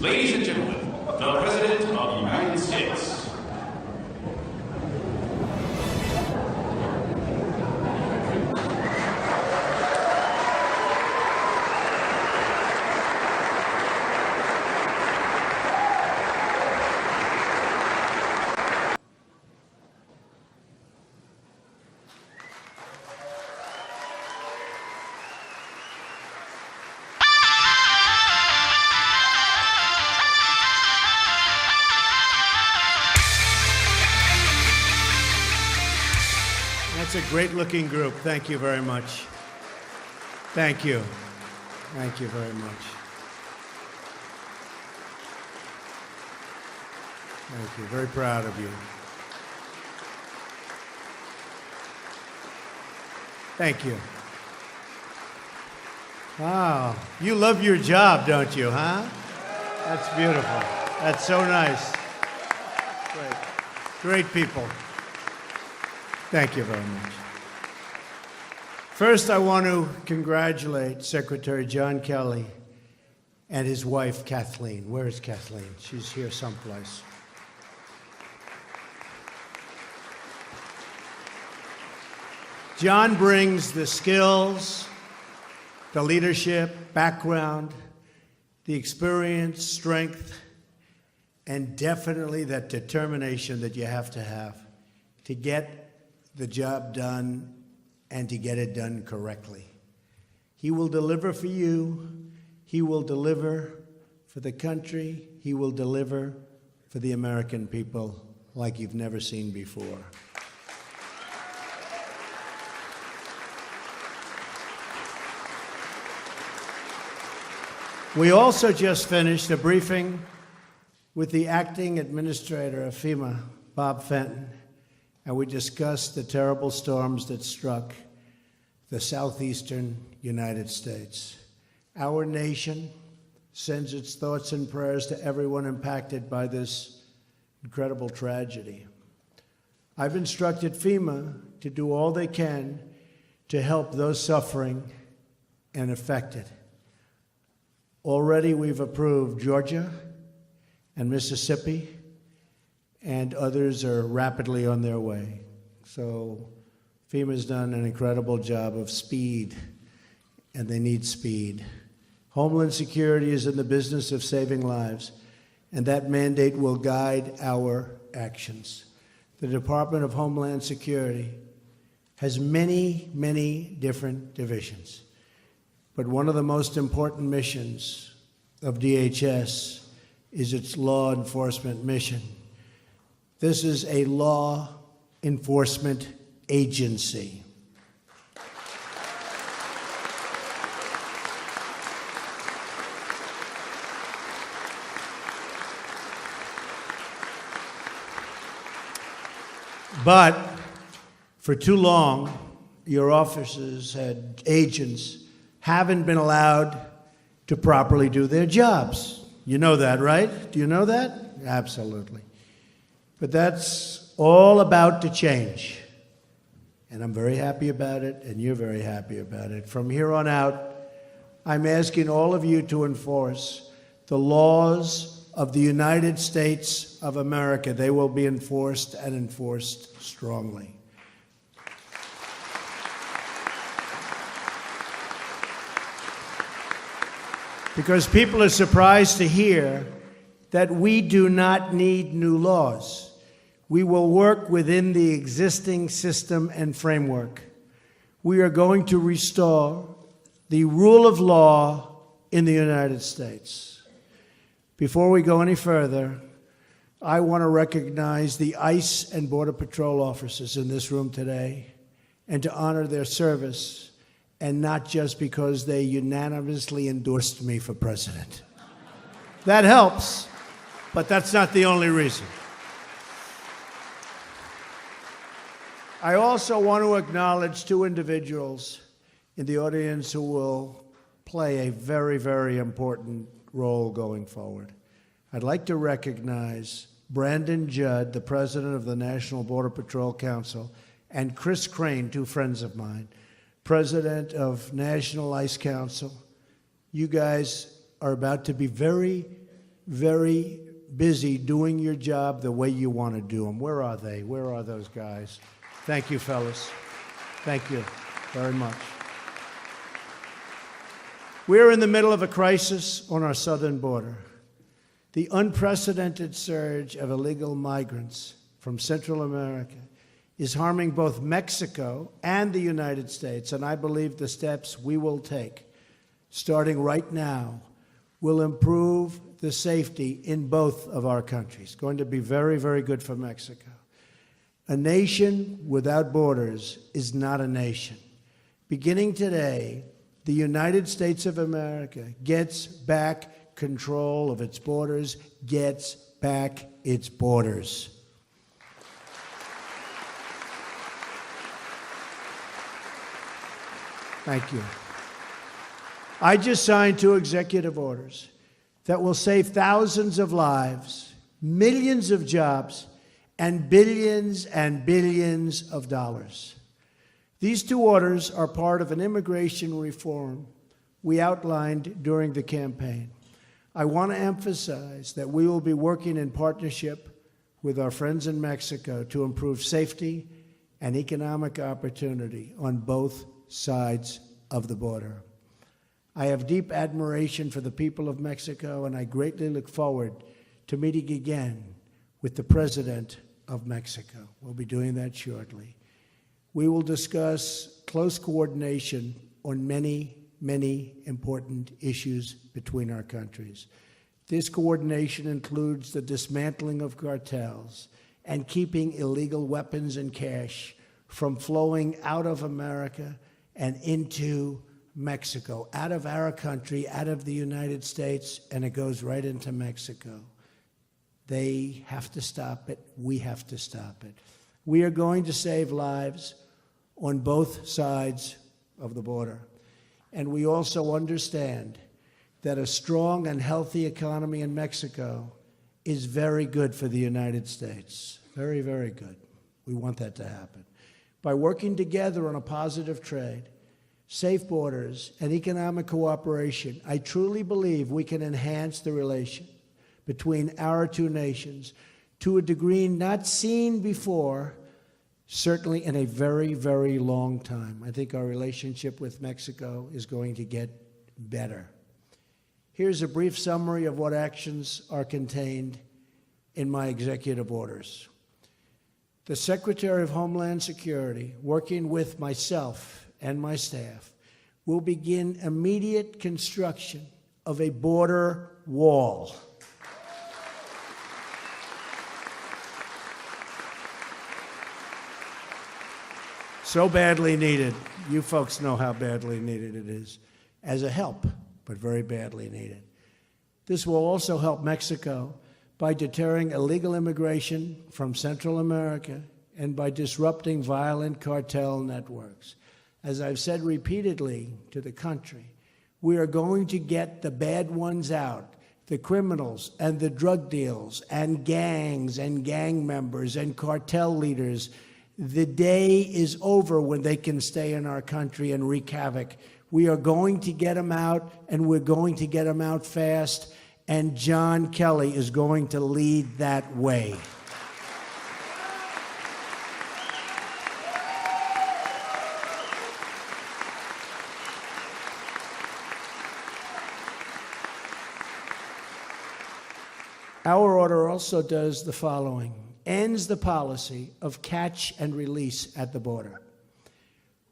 Ladies and gentlemen, the President of the United States. That's a great-looking group. Thank you very much. Thank you. Thank you very much. Thank you. Very proud of you. Thank you. Wow. You love your job, don't you, huh? That's beautiful. That's so nice. Great. Great people. Thank you very much. First, I want to congratulate Secretary John Kelly and his wife, Kathleen. Where is Kathleen? She's here someplace. John brings the skills, the leadership, background, the experience, strength, and definitely that determination that you have to get the job done and to get it done correctly. He will deliver for you. He will deliver for the country. He will deliver for the American people like you've never seen before. We also just finished a briefing with the acting administrator of FEMA, Bob Fenton, and we discussed the terrible storms that struck the southeastern United States. Our nation sends its thoughts and prayers to everyone impacted by this incredible tragedy. I've instructed FEMA to do all they can to help those suffering and affected. Already we've approved Georgia and Mississippi, and others are rapidly on their way. So FEMA's done an incredible job of speed, and they need speed. Homeland Security is in the business of saving lives, and that mandate will guide our actions. The Department of Homeland Security has many, many different divisions, but one of the most important missions of DHS is its law enforcement mission. This is a law enforcement agency. But for too long, your officers and agents haven't been allowed to properly do their jobs. You know that, right? Do you know that? Absolutely. But that's all about to change. And I'm very happy about it, and you're very happy about it. From here on out, I'm asking all of you to enforce the laws of the United States of America. They will be enforced and enforced strongly. Because people are surprised to hear that we do not need new laws. We will work within the existing system and framework. We are going to restore the rule of law in the United States. Before we go any further, I want to recognize the ICE and Border Patrol officers in this room today and to honor their service, and not just because they unanimously endorsed me for president. That helps, but that's not the only reason. I also want to acknowledge two individuals in the audience who will play a very, very important role going forward. I'd like to recognize Brandon Judd, the president of the National Border Patrol Council, and Chris Crane, two friends of mine, president of National ICE Council. You guys are about to be very very busy doing your job the way you want to do them. Where are they? Where are those guys? Thank you, fellas. Thank you very much. We're in the middle of a crisis on our southern border. The unprecedented surge of illegal migrants from Central America is harming both Mexico and the United States, and I believe the steps we will take, starting right now, will improve the safety in both of our countries. Going to be very, very good for Mexico. A nation without borders is not a nation. Beginning today, the United States of America gets back control of its borders, gets back its borders. Thank you. I just signed 2 executive orders that will save thousands of lives, millions of jobs, and billions of dollars. These 2 orders are part of an immigration reform we outlined during the campaign. I want to emphasize that we will be working in partnership with our friends in Mexico to improve safety and economic opportunity on both sides of the border. I have deep admiration for the people of Mexico, and I greatly look forward to meeting again with the President of Mexico. We'll be doing that shortly. We will discuss close coordination on many, many important issues between our countries. This coordination includes the dismantling of cartels and keeping illegal weapons and cash from flowing out of America and into Mexico, out of our country, out of the United States, and it goes right into Mexico. They have to stop it. We have to stop it. We are going to save lives on both sides of the border. And we also understand that a strong and healthy economy in Mexico is very good for the United States. Very, very good. We want that to happen. By working together on a positive trade, safe borders, and economic cooperation, I truly believe we can enhance the relation between our 2 nations to a degree not seen before, certainly in a very, very long time. I think our relationship with Mexico is going to get better. Here's a brief summary of what actions are contained in my executive orders. The Secretary of Homeland Security, working with myself and my staff, will begin immediate construction of a border wall. So badly needed. You folks know how badly needed it is. As a help, but very badly needed. This will also help Mexico by deterring illegal immigration from Central America and by disrupting violent cartel networks. As I've said repeatedly to the country, we are going to get the bad ones out, the criminals and the drug deals and gangs and gang members and cartel leaders. The day is over when they can stay in our country and wreak havoc. We are going to get them out, and we're going to get them out fast, and John Kelly is going to lead that way. Our order also does the following: ends the policy of catch and release at the border,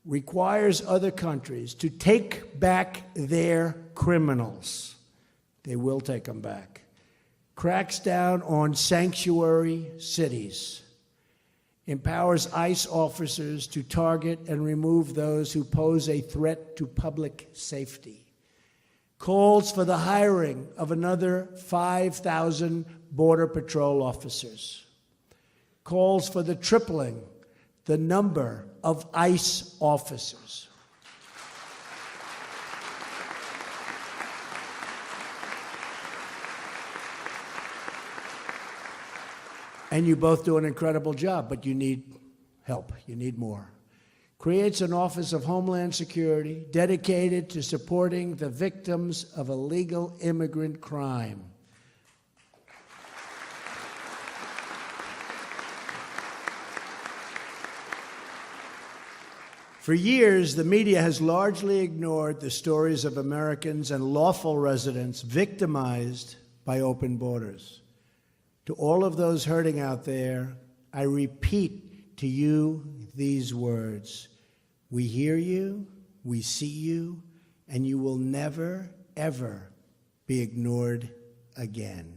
requires other countries to take back their criminals. They will take them back. Cracks down on sanctuary cities, empowers ICE officers to target and remove those who pose a threat to public safety, calls for the hiring of another 5,000 Border Patrol officers, calls for the tripling the number of ICE officers. And you both do an incredible job, but you need help. You need more. Creates an Office of Homeland Security dedicated to supporting the victims of illegal immigrant crime. For years, the media has largely ignored the stories of Americans and lawful residents victimized by open borders. To all of those hurting out there, I repeat to you these words. We hear you, we see you, and you will never, ever be ignored again.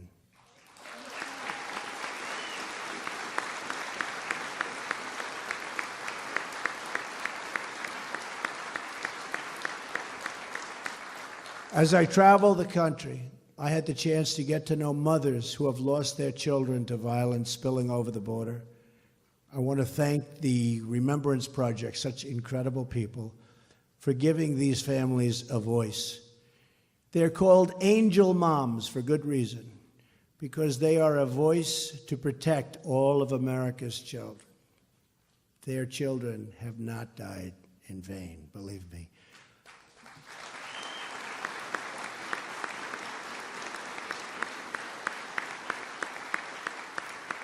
As I travel the country, I had the chance to get to know mothers who have lost their children to violence spilling over the border. I want to thank the Remembrance Project, such incredible people, for giving these families a voice. They're called angel moms for good reason, because they are a voice to protect all of America's children. Their children have not died in vain, believe me.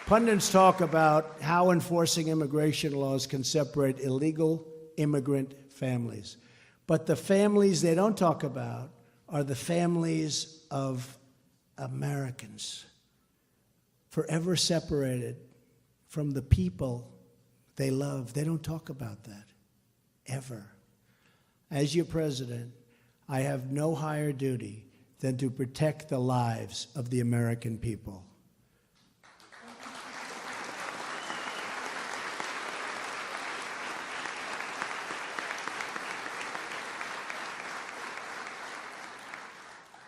Pundits talk about how enforcing immigration laws can separate illegal immigrant families. But the families they don't talk about are the families of Americans, forever separated from the people they love. They don't talk about that, ever. As your president, I have no higher duty than to protect the lives of the American people.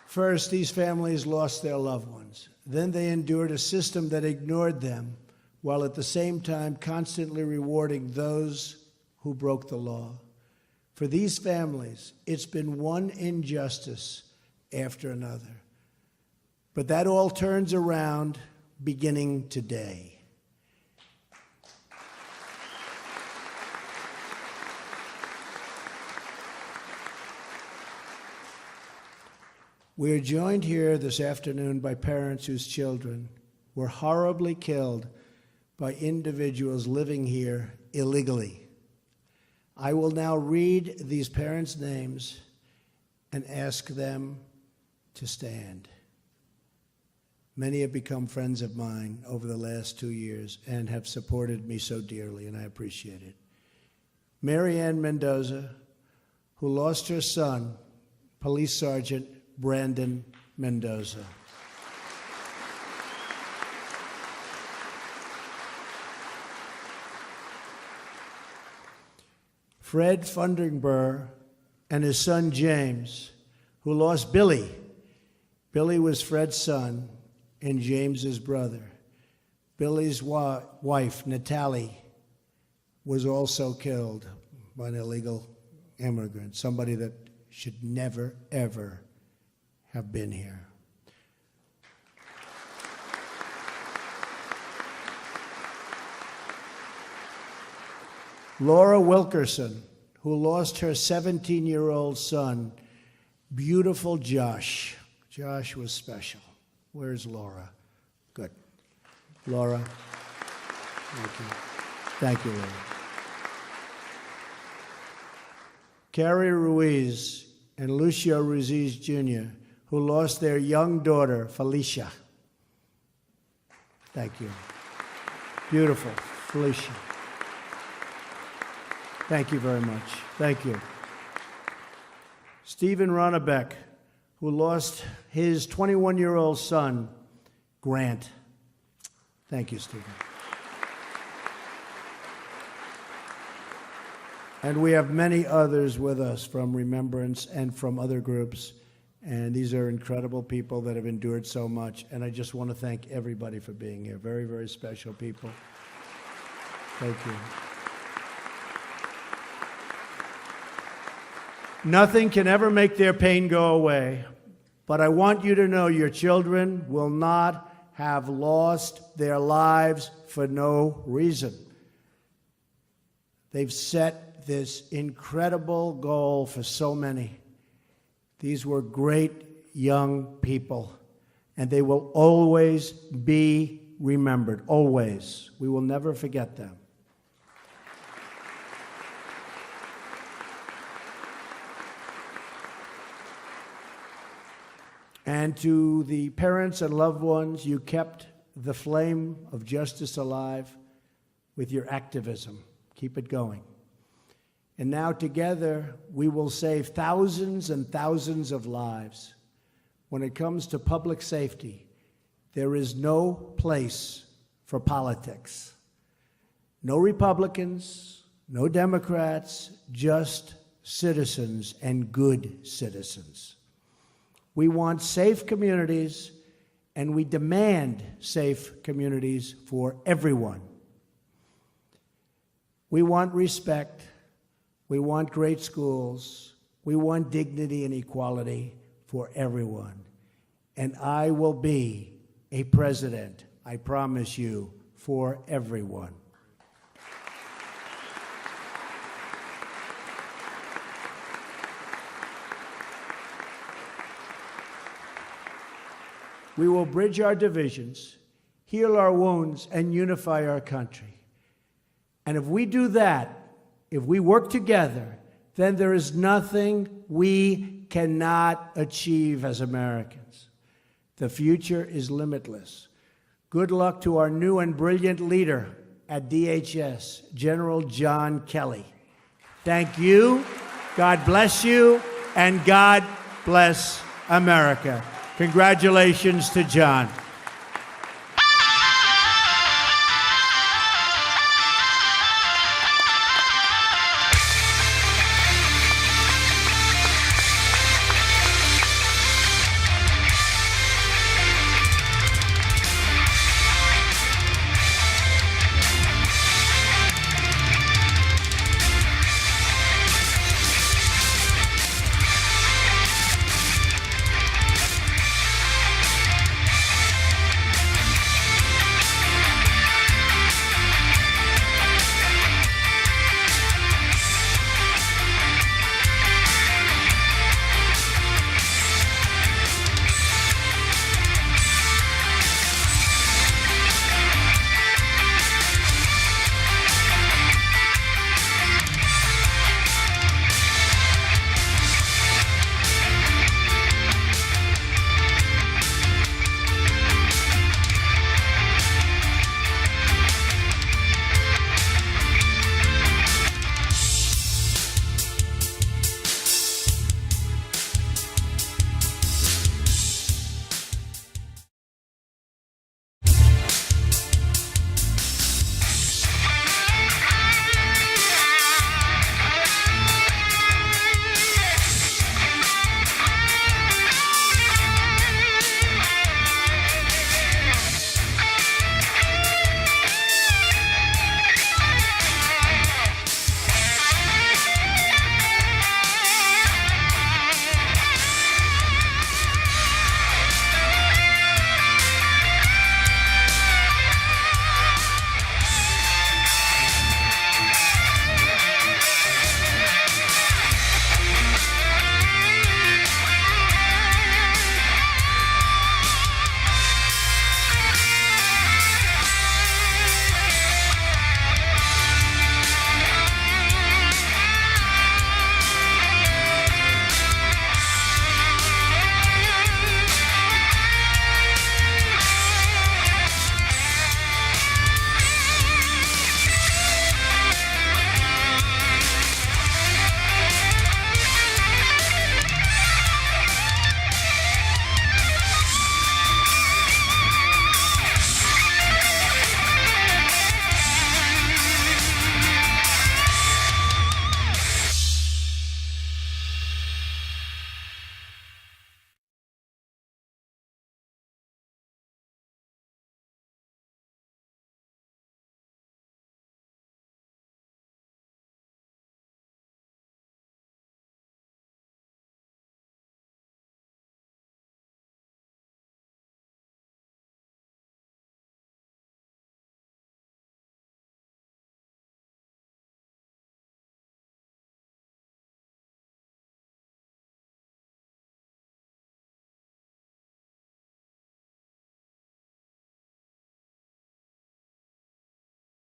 First, these families lost their loved ones. Then they endured a system that ignored them, while at the same time constantly rewarding those who broke the law. For these families, it's been one injustice after another. But that all turns around beginning today. We are joined here this afternoon by parents whose children were horribly killed by individuals living here illegally. I will now read these parents' names and ask them to stand. Many have become friends of mine over the last 2 years and have supported me so dearly, and I appreciate it. Mary Ann Mendoza, who lost her son, Police Sergeant Brandon Mendoza. Fred Funderburg and his son James, who lost Billy. Billy was Fred's son and James's brother. Billy's wife, Natalie, was also killed by an illegal immigrant, somebody that should never, ever have been here. Laura Wilkerson, who lost her 17-year-old son, beautiful Josh. Josh was special. Where's Laura? Good. Laura. Thank you. Thank you, Laura. Carrie Ruiz and Lucio Ruiz Jr., who lost their young daughter, Felicia. Thank you. Beautiful, Felicia. Thank you very much. Thank you. Stephen Ronnebeck, who lost his 21-year-old son, Grant. Thank you, Stephen. And we have many others with us from Remembrance and from other groups. And these are incredible people that have endured so much. And I just want to thank everybody for being here. Very, very special people. Thank you. Nothing can ever make their pain go away. But I want you to know your children will not have lost their lives for no reason. They've set this incredible goal for so many. These were great young people, and they will always be remembered, always. We will never forget them. And to the parents and loved ones, you kept the flame of justice alive with your activism. Keep it going. And now together, we will save thousands and thousands of lives. When it comes to public safety, there is no place for politics. No Republicans, no Democrats, just citizens and good citizens. We want safe communities, and we demand safe communities for everyone. We want respect. We want great schools. We want dignity and equality for everyone. And I will be a president, I promise you, for everyone. We will bridge our divisions, heal our wounds, and unify our country. And if we do that, if we work together, then there is nothing we cannot achieve as Americans. The future is limitless. Good luck to our new and brilliant leader at DHS, General John Kelly. Thank you, God bless you, and God bless America. Congratulations to John.